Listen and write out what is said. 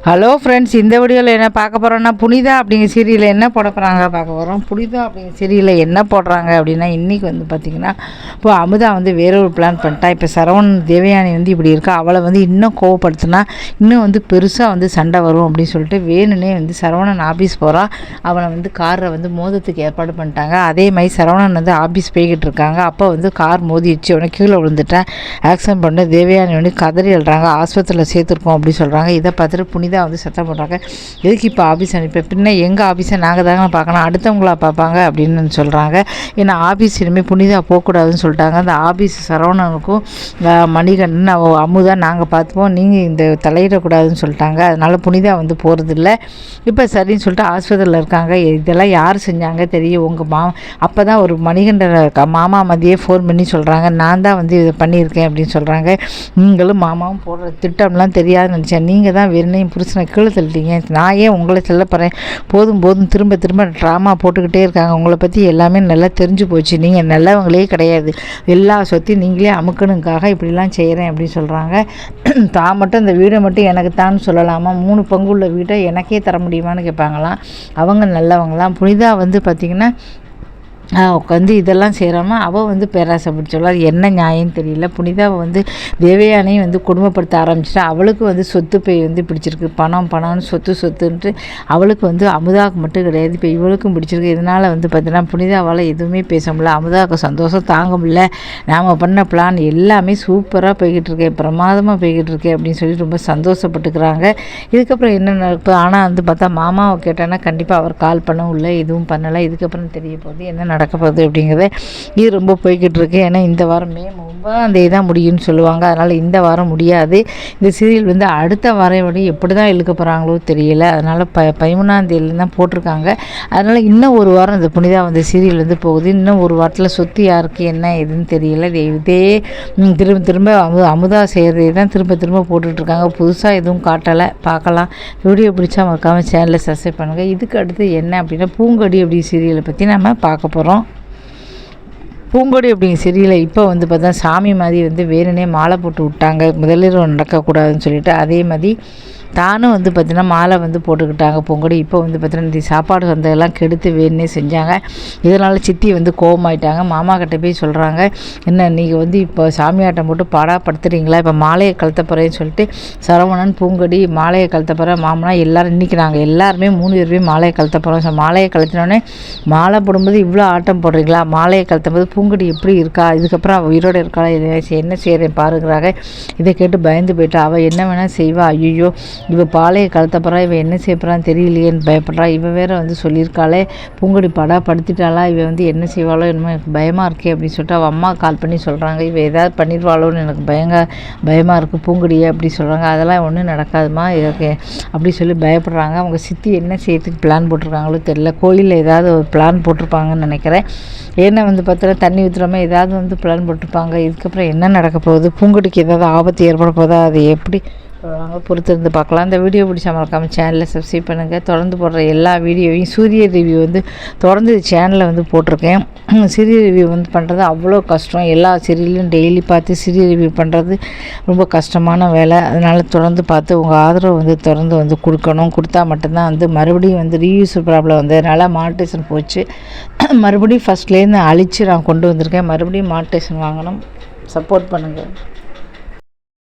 Hello friends, இந்த வீடியோவில் என்ன பார்க்க போகிறோன்னா புனிதா அப்படிங்கிற சீரியலில் என்ன போட போகிறாங்க பார்க்க போகிறோம். புனிதா அப்படிங்கிற சீரியலில் என்ன போடுறாங்க அப்படின்னா, இன்றைக்கி வந்து பார்த்திங்கன்னா, இப்போ அமுதா வந்து வேற ஒரு பிளான் பண்ணிட்டா. இப்போ சரவணன் தேவயானி வந்து இப்படி இருக்கா, அவளை வந்து இன்னும் கோவப்படுத்தினா இன்னும் வந்து பெருசாக வந்து சண்டை வரும் அப்படின்னு சொல்லிட்டு வேணுன்னே வந்து சரவணன் ஆஃபீஸ் போகிறா. அவனை வந்து காரை வந்து மோதத்துக்கு ஏற்பாடு பண்ணிட்டாங்க. அதே மாதிரி சரவணன் வந்து ஆஃபீஸ் போய்கிட்டு இருக்காங்க. அப்போ வந்து கார் மோதிடுச்சு, அவனை கீழே விழுந்துட்டேன், ஆக்சிடென்ட் பண்ண தேவயானி வந்து கதறி எழுறாங்க. ஆஸ்பத்திரியில் சேர்த்துருக்கோம் அப்படின்னு சொல்கிறாங்க. இதை பார்த்துட்டு புனிதா வந்து சத்தம் போடுறாங்க, எதுக்கு இப்போ ஆஃபீஸ் அனுப்பி, பின்ன எங்கள் ஆஃபீஸை நாங்கள் தாங்க பார்க்கணும், அடுத்தவங்களா பார்ப்பாங்க அப்படின்னு சொல்கிறாங்க. ஏன்னா ஆஃபீஸ் இனிமேல் புனிதா போகக்கூடாதுன்னு சொல்லிட்டாங்க. அந்த ஆஃபீஸ் சரவணனுக்கும் மணிகண்டன் அமுதா நாங்கள் பார்த்துப்போம், நீங்கள் இந்த தலையிடக்கூடாதுன்னு சொல்லிட்டாங்க. அதனால் புனிதா வந்து போகிறதில்ல. இப்போ சரின்னு சொல்லிட்டு ஆஸ்பத்திரியில் இருக்காங்க. இதெல்லாம் யார் செஞ்சாங்க தெரியும், உங்கள் அப்போ தான் ஒரு மணிகண்டன் மாமா மதியே ஃபோன் பண்ணி சொல்கிறாங்க, நான் தான் வந்து இதை பண்ணியிருக்கேன் அப்படின்னு சொல்கிறாங்க. நீங்களும் மாமாவும் போடுற திட்டம்லாம் தெரியாதுன்னு நினச்சேன், நீங்கள் தான் வெறும் புருஷனை கீழே தள்ளிட்டீங்க, நான் ஏன் உங்களை செல்ல போகிறேன், போதும் திரும்ப திரும்ப ட்ராமா போட்டுக்கிட்டே இருக்காங்க, உங்களை பற்றி எல்லாமே நல்லா தெரிஞ்சு போச்சு, நீங்கள் நல்லவங்களே கிடையாது, எல்லா சொத்தையும் நீங்களே அமுக்கணுக்காக இப்படிலாம் செய்கிறேன் அப்படின்னு சொல்கிறாங்க. தான் மட்டும் இந்த வீடை மட்டும் எனக்கு தான் சொல்லலாமா, 3 பங்கு உள்ள வீட்டை எனக்கே தர முடியுமான்னு கேட்பாங்களாம். அவங்க நல்லவங்களாம். புனிதா வந்து பார்த்திங்கன்னா உட்காந்து இதெல்லாம் செய்கிறாம அவள் வந்து பேராசை பிடிச்சவள். அது என்ன நியாயம்னு தெரியல. புனிதாவை வந்து தேவயானையும் வந்து குடும்பப்படுத்த ஆரம்பிச்சிட்டா. அவளுக்கு வந்து சொத்து போய் வந்து பிடிச்சிருக்கு, பணம்னு சொத்துன்ட்டு அவளுக்கு வந்து அமுதாவுக்கு மட்டும் கிடையாது, இப்போ இவளுக்கும் பிடிச்சிருக்கு. இதனால் வந்து பார்த்தீங்கன்னா புனிதாவால் எதுவுமே பேச முடியல, அமுதாவுக்கு சந்தோஷம் தாங்க முடியல. நாம் பண்ண பிளான் எல்லாமே சூப்பராக போய்கிட்டு இருக்கேன், பிரமாதமாக போய்கிட்டு இருக்கேன் அப்படின்னு சொல்லி ரொம்ப சந்தோஷப்பட்டுக்கிறாங்க. இதுக்கப்புறம் என்ன நடக்கும், ஆனால் வந்து பார்த்தா மாமாவை கேட்டானா கண்டிப்பாக அவர் கால் பண்ணவும் இல்லை, எதுவும் பண்ணலை. இதுக்கப்புறம் தெரிய போகுது என்ன நடக்க போகுது அப்படிங்கிறத. இது ரொம்ப போய்கிட்டு இருக்கு. ஏன்னா இந்த வாரம் மே 9 தான் முடியும்னு சொல்லுவாங்க. அதனால் இந்த வாரம் முடியாது. இந்த சீரியல் வந்து அடுத்த வாரம் வரை எப்படி தான் இழுக்க போகிறாங்களோ தெரியல. அதனால் 13 தான் போட்டிருக்காங்க. அதனால் இன்னும் ஒரு வாரம் இந்த புனிதா வந்து சீரியல் வந்து போகுது. இன்னும் ஒரு வாரத்தில் சொத்து யாருக்கு என்ன எதுன்னு தெரியல. இதே திரும்ப அமுதா செய்கிறதே தான் திரும்ப போட்டுட்ருக்காங்க. புதுசாக எதுவும் காட்டலை. பார்க்கலாம். வீடியோ பிடிச்சா மறக்காமல் சேனலை சப்ஸ்கிரைப் பண்ணுங்கள். இதுக்கு அடுத்து என்ன அப்படின்னா பூங்கொடி அப்படி சீரியலை பற்றி நம்ம பார்க்க போகிறோம். பூங்கொடி அப்படிங்கிற சீரியலை இப்போ வந்து பார்த்தா சாமி மாதிரி வந்து வேணுனே மாலை போட்டு விட்டாங்க, முதலிரவு நடக்கக்கூடாதுன்னு சொல்லிட்டு. அதே மாதிரி தானும் வந்து பார்த்திங்கன்னா மாலை வந்து போட்டுக்கிட்டாங்க பூங்கொடி. இப்போ வந்து பார்த்திங்கன்னா இந்த சாப்பாடு வந்ததெல்லாம் கெடுத்து வேணுனே செஞ்சாங்க. இதனால் சித்தி வந்து கோபமாயிட்டாங்க. மாமா கிட்ட போய் சொல்கிறாங்க, என்ன நீங்கள் வந்து இப்போ சாமியாட்டம் போட்டு பாடாப்படுத்துறீங்களா, இப்போ மாலையை கழுத்த போகிறேன்னு சொல்லிட்டு சரவணன் பூங்கொடி மாலையை கழுத்த போகிற மாமனா எல்லோரும் இன்றைக்கி நாங்கள் எல்லாருமே 3 பேருமே மாலையை கழுத்த போகிறோம். மாலையை கழுத்தினோடனே மாலை போடும்போது இவ்வளோ ஆட்டம் போடுறீங்களா, மாலையை கழுத்தும் போது பூங்கொடி எப்படி இருக்கா, இதுக்கப்புறம் உயிரோடு இருக்கா, என்ன செய்கிறேன் பாருங்கிறாங்க. இதை கேட்டு பயந்து போயிட்டா. அவள் என்ன வேணால் செய்வா, ஐயோ இவள் பாலையை கழுத்தப்படுறா, இவன் என்ன செய்யப்படுறான்னு தெரியலையேன்னு பயப்படுறா. இவன் வேறு வந்து சொல்லியிருக்காளே பூங்கொடி படுத்திட்டாளா, இவன் வந்து என்ன செய்வாளோ என்னமோ எனக்கு பயமாக இருக்கே அப்படின்னு சொல்லிட்டு அவள் அம்மா கால் பண்ணி சொல்கிறாங்க, இவள் ஏதாவது பண்ணிடுவாளோன்னு எனக்கு பயமாக இருக்குது பூங்கொடியை அப்படி சொல்கிறாங்க. அதெல்லாம் ஒன்றும் நடக்காதுமா அப்படி சொல்லி பயப்படுறாங்க. அவங்க சித்தி என்ன செய்யறதுக்கு பிளான் போட்டிருக்காங்களோ தெரியல. கோயிலில் ஏதாவது ஒரு பிளான் போட்டிருப்பாங்கன்னு நினைக்கிறேன். ஏன்னா வந்து பார்த்தீங்கன்னா தண்ணி ஊற்றுறாமல் ஏதாவது வந்து பிளான் போட்டிருப்பாங்க. இதுக்கப்புறம் என்ன நடக்க போகுது, பூங்கொடிக்கு ஏதாவது ஆபத்து ஏற்பட போதா, அது எப்படி பொறுத்திருந்து பார்க்கலாம். இந்த வீடியோ பிடிச்சா மறக்காமல் சேனலை சப்ஸ்கிரைப் பண்ணுங்கள். தொடர்ந்து போடுற எல்லா வீடியோவையும் சூரிய ரிவ்யூ வந்து தொடர்ந்து சேனலில் வந்து போட்டிருக்கேன். சீரியல் ரிவ்யூ வந்து பண்ணுறது அவ்வளோ கஷ்டம். எல்லா சீரியலையும் டெய்லி பார்த்து சீரியல் ரிவ்யூ பண்ணுறது ரொம்ப கஷ்டமான வேலை. அதனால் தொடர்ந்து பார்த்து உங்கள் ஆதரவு வந்து தொடர்ந்து வந்து கொடுக்கணும். கொடுத்தா மட்டும்தான் வந்து மறுபடியும் வந்து ரீயூஸ் ப்ராப்ளம் வந்ததுனால மானிட்டேஷன் போச்சு. மறுபடியும் ஃபஸ்ட்லேருந்து அழித்து நான் கொண்டு வந்திருக்கேன். மறுபடியும் மானிட்டேஷன் வாங்கணும். சப்போர்ட் பண்ணுங்கள்.